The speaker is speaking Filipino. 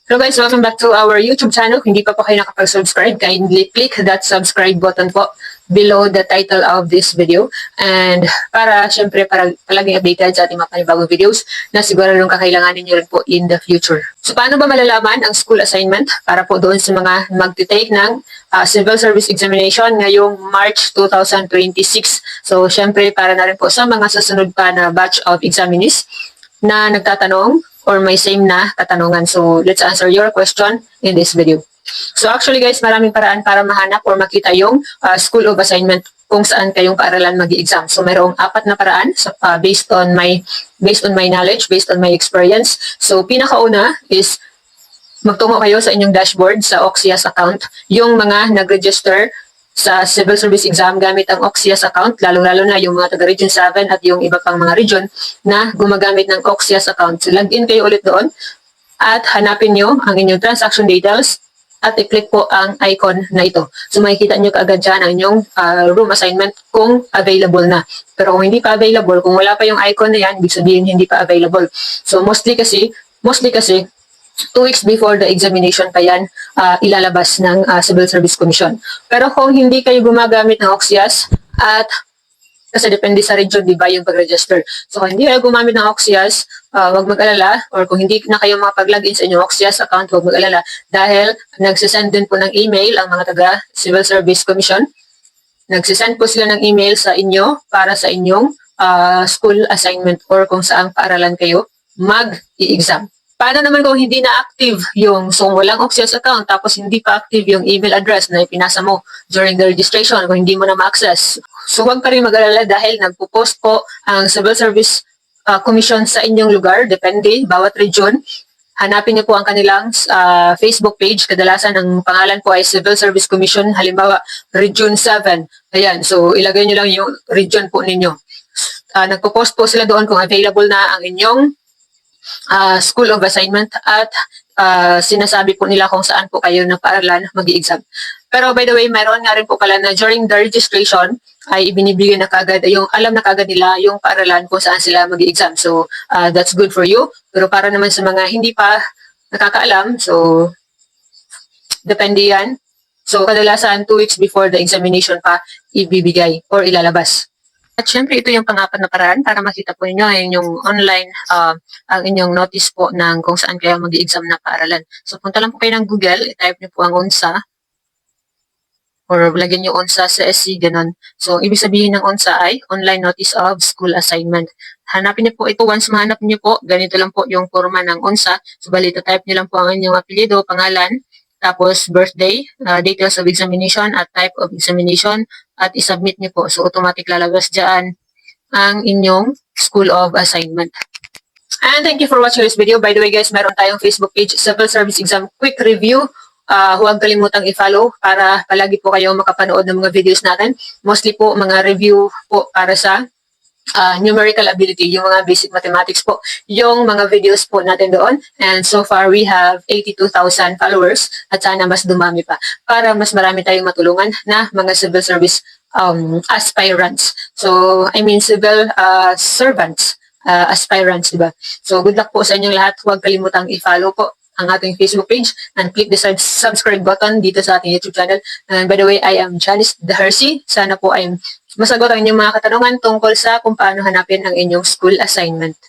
Hello guys, welcome back to our YouTube channel. Kung hindi pa po kayo nakapag-subscribe, kindly click that subscribe button po below the title of this video. And para syempre para palaging updated sa ating mga panibagong videos na siguradong kakailanganin nyo rin po in the future. So paano ba malalaman ang school assignment para po doon sa mga magte-take ng Civil Service Examination ngayong March 2026. So syempre para na rin po sa mga susunod pa na batch of examinees na nagtatanong or may same na katanungan. So, let's answer your question in this video. So, actually guys, maraming paraan para mahanap or makita yung school of assignment kung saan kayong paaralan mag-i-exam. So, mayroong 4 na paraan based on my knowledge, based on my experience. So, pinakauna is magtungo kayo sa inyong dashboard sa OCSIAS account. Yung mga nag-register sa civil service exam gamit ang OCSIAS account, lalong-lalo na yung mga taga-Region 7 at yung iba pang mga region na gumagamit ng OCSIAS account. So, login kayo ulit doon at hanapin nyo ang inyong transaction details at i-click po ang icon na ito. So, makikita nyo kaagad dyan ang inyong room assignment kung available na. Pero kung hindi pa available, kung wala pa yung icon na yan, ibig sabihin hindi pa available. So, mostly kasi 2 weeks before the examination pa yan ilalabas ng Civil Service Commission. Pero kung hindi kayo gumagamit ng OCSIAS at kasi depende sa region, di ba, yung pag-register. So, kung hindi kayo gumamit ng OCSIAS, huwag mag-alala, or kung hindi na kayo makapag-login sa inyong OCSIAS account, huwag mag-alala dahil nagsisend din po ng email ang mga taga Civil Service Commission. Nagsisend po sila ng email sa inyo para sa inyong school assignment or kung saang paaralan kayo mag-i-exam. Paano naman kung hindi na active yung, so walang OCSIAS account tapos hindi pa active yung email address na ipinasa mo during the registration kung hindi mo na ma-access? So huwag ka rin mag-alala dahil nagpo-post po ang Civil Service Commission sa inyong lugar, depende, bawat region. Hanapin niyo po ang kanilang Facebook page. Kadalasan ang pangalan po ay Civil Service Commission, halimbawa Region 7. Ayan, so ilagay niyo lang yung region po ninyo. Nagpo-post po sila doon kung available na ang inyong school of assignment at sinasabi po nila kung saan po kayo na paaralan mag-i-exam. Pero by the way, mayroon nga rin po pala na during the registration ay ibinibigay na kaagad, yung alam na kaagad nila yung paaralan kung saan sila mag-i-exam. So, that's good for you. Pero para naman sa mga hindi pa nakakaalam, so, depende yan. So, kadalasan 2 weeks before the examination pa ibibigay or ilalabas. At syempre, ito yung pang-apat na paraan para makita po ninyo ay yung online, ang inyong notice po ng kung saan kayo mag-i-exam na paaralan. So, punta lang po kayo ng Google, i-type niyo po ang ONSA, or lagyan niyo ONSA sa SC, ganun. So, ibig sabihin ng ONSA ay Online Notice of School Assignment. Hanapin niyo po ito. Once mahanap niyo po, ganito lang po yung forma ng ONSA. So, bali, type niyo lang po ang inyong apelyido, pangalan, tapos birthday, details of examination at type of examination at isubmit niyo po. So, automatic lalabas dyan ang inyong school of assignment. And thank you for watching this video. By the way guys, meron tayong Facebook page, Civil Service Exam Quick Review. Huwag kalimutang i-follow para palagi po kayo makapanood ng mga videos natin. Mostly po mga review po para sa numerical ability, yung mga basic mathematics po, yung mga videos po natin doon. And so far, we have 82,000 followers at sana mas dumami pa para mas marami tayong matulungan na mga civil service aspirants. So, I mean civil servants, aspirants, diba? So, good luck po sa inyong lahat. Huwag kalimutang i-follow po ang ating Facebook page and click the subscribe button dito sa ating YouTube channel. And by the way, I am Janice Dahersi. Sana po ay masagot ang inyong mga katanungan tungkol sa kung paano hanapin ang inyong school assignment.